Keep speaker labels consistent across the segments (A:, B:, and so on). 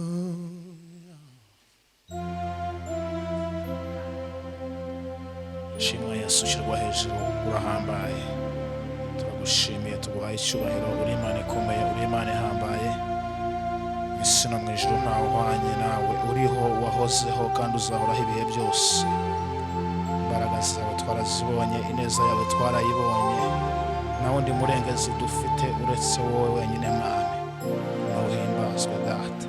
A: Hallelujah. Shimwa Yesu shirwa hejuru urahambaye. Turagushimiye tuguhaye icyubahiro uri Imana ikomeye uri Imana ihambaye. Isi no mu ijuru ntawe uhwanye nawe uriho wahozeho kandi uzahoraho ibihe byose. Imbaraga zawe twarazibonye ineza yawe twarayibonye. Nta wundi murengezi dufite uretse wowe wenyine Mwami. Nuhimbazwe Data.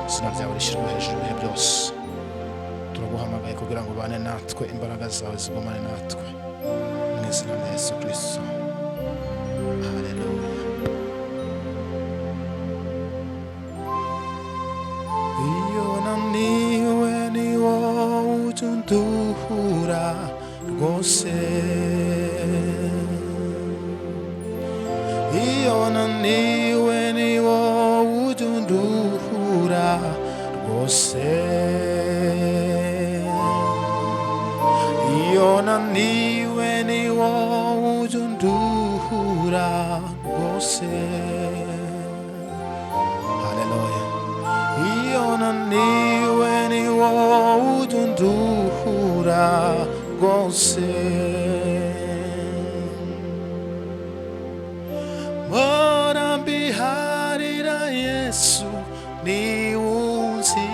A: Izina ryawe rishyirwe hejuru ibihe byose. Turaguhamagaye kugira ngo ubane natwe imbaraga zawe zigumane natwe. Mu izina rya Yesu Kristo. Haleluya. Iyo naniwe ni wowe utunduhura rwose. Iyo naniwe ni wowe utunduhura rwose. Iyo naniwe ni wowe utunduhura rwose. Haleluya. Iyo naniwe ni wowe utunduhura rwose. Mbona mbiharira Yesu ni unzi.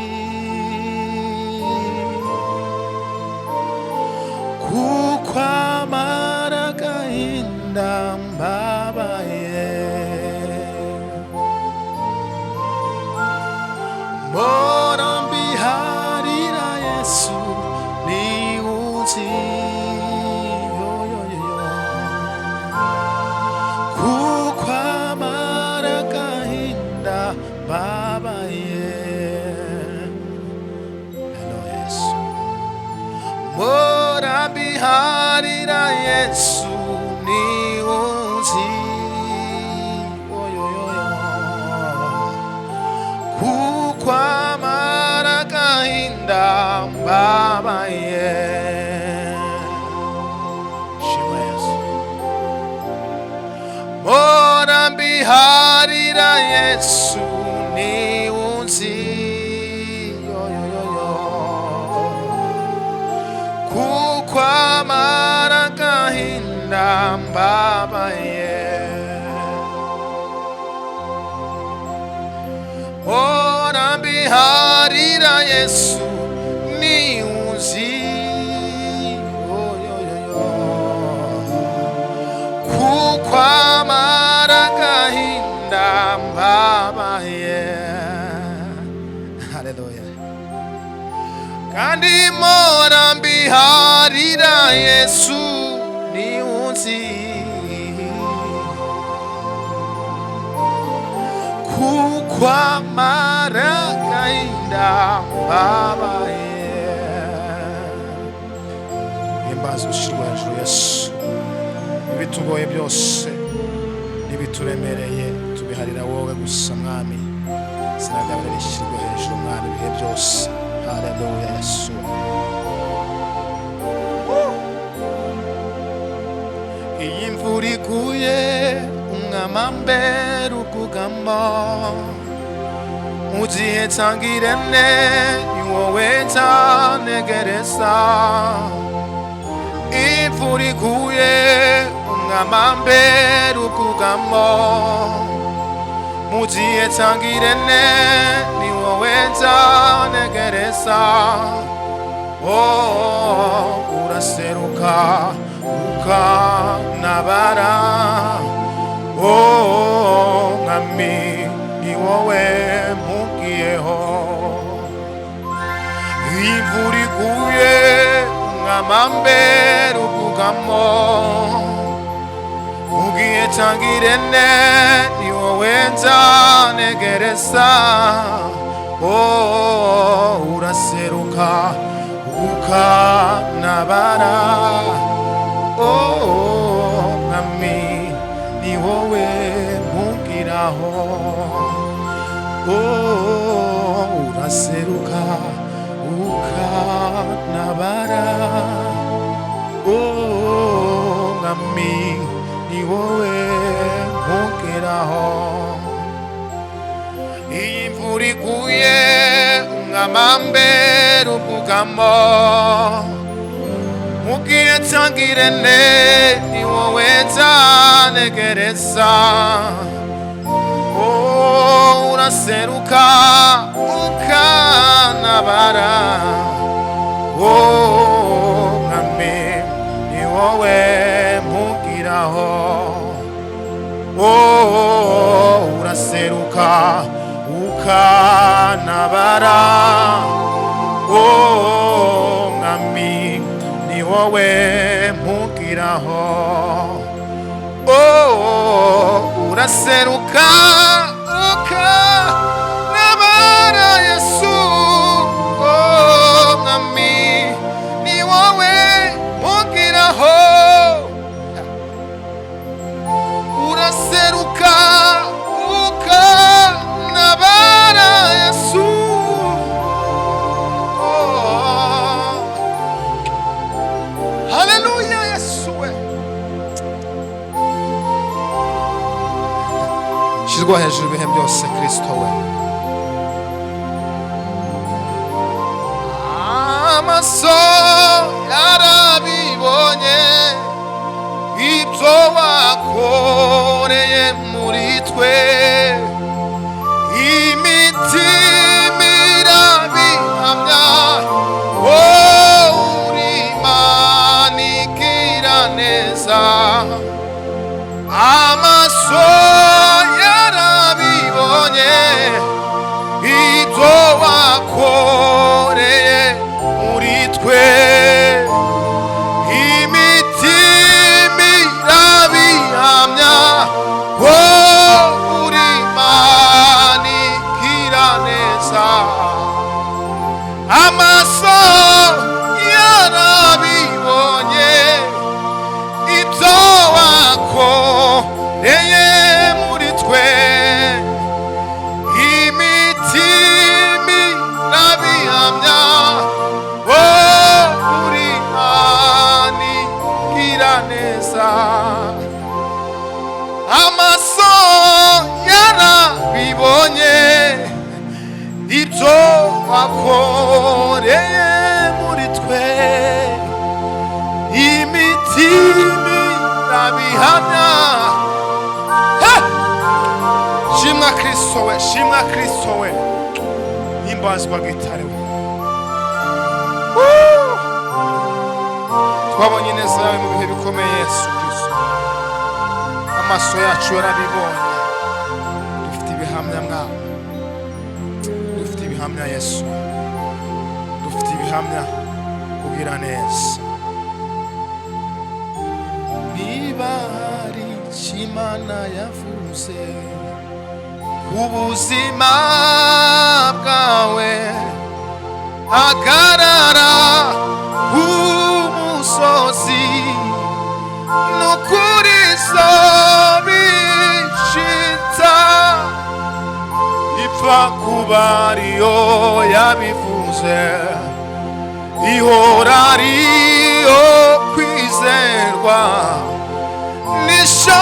A: Kuko amara agahinda mbabaye. Mbona mbiharira Yesu ni unzi. Kuko amara agahinda mbabaye. Hello Yesu. Mbona mbiharira Yesu ni unzi. Kuko amara agahinda mbabaye. Shima Yesu. Mbona mbiharira Yesu ni unzi. Kuko amara agahinda mbabaye. Mbona mbiharira Yesu ni unzi. Kuko amara agahinda mbabaye. Haleluya. Kandi mbona mbiharira Yesu ni unzi. Kuko amara agahinda mbabaye. Himbaza ushyirwa hejuru Yesu. Ibitugoye byose n'ibituremereye tubiharira wowe gusa Mwami. Izina ryawe rishyirwe hejuru Mwami ibihe byose. Haleluya Yesu. Iyi imvura iguye umwamambere ukugama. Mu gihe cyangirane ni wowe nzanegereza. Imvura iguye umwamambere ukugama. Mu gihe cyangirane ni wowe nzanegereza. Uraseruka ukantabara. Mwami ni wowe mpugiyeho. Imvura iguye umwamambere ukugama. Mu gihe cyangirane ni wowe nzanegereza. Uraseruka ukantabara. Mwami ni wowe mpungiraho. Uraseruka ukantabara. Mwami ni wowe mpungiraho. witeguye umwamambere ubwugamo mugihe cyangirene ni wowe nzanegereza uraseruka ukanabara mwami ni wowe mpugiraho uraseruka ukanabara mwami ni wowe mpugiraho uraseruka ukanabara Yesu mwami ni wowe mpugiraho uraseruka ukanabara Yesu haleluya Yesu we shizwa hejuru ibihe byose Kristo we amaso yarabibonye ibyo wakoreye muri twe imitima irabihamya uri Imana igira neza amaso yarabibonye ibyo wakoreye muri twe imitima irabihamya uri Imana igira neza amaso yarabibonye ibyo wakoreye muri twe imitima irabihamya uri Imana igira neza amaso yarabibonye ibyo wakoreye muri twe imitima irabihamya shimwa Kristo we shimwa Kristo we himbazwa gitare we twabonye neza yawe mu bihe bikomeye Yesu Kristo amaso yacu yarabibonye dufite ibihamya mwawe dufite ibihamya Yesu dufite ibihamya kugira neza niba hari Imana yavuze ubuzima bwawe hagarara umusozi nukuri sobishita ipfa kuba ariyo yabivuze ihora ariyo kwizerwa nisho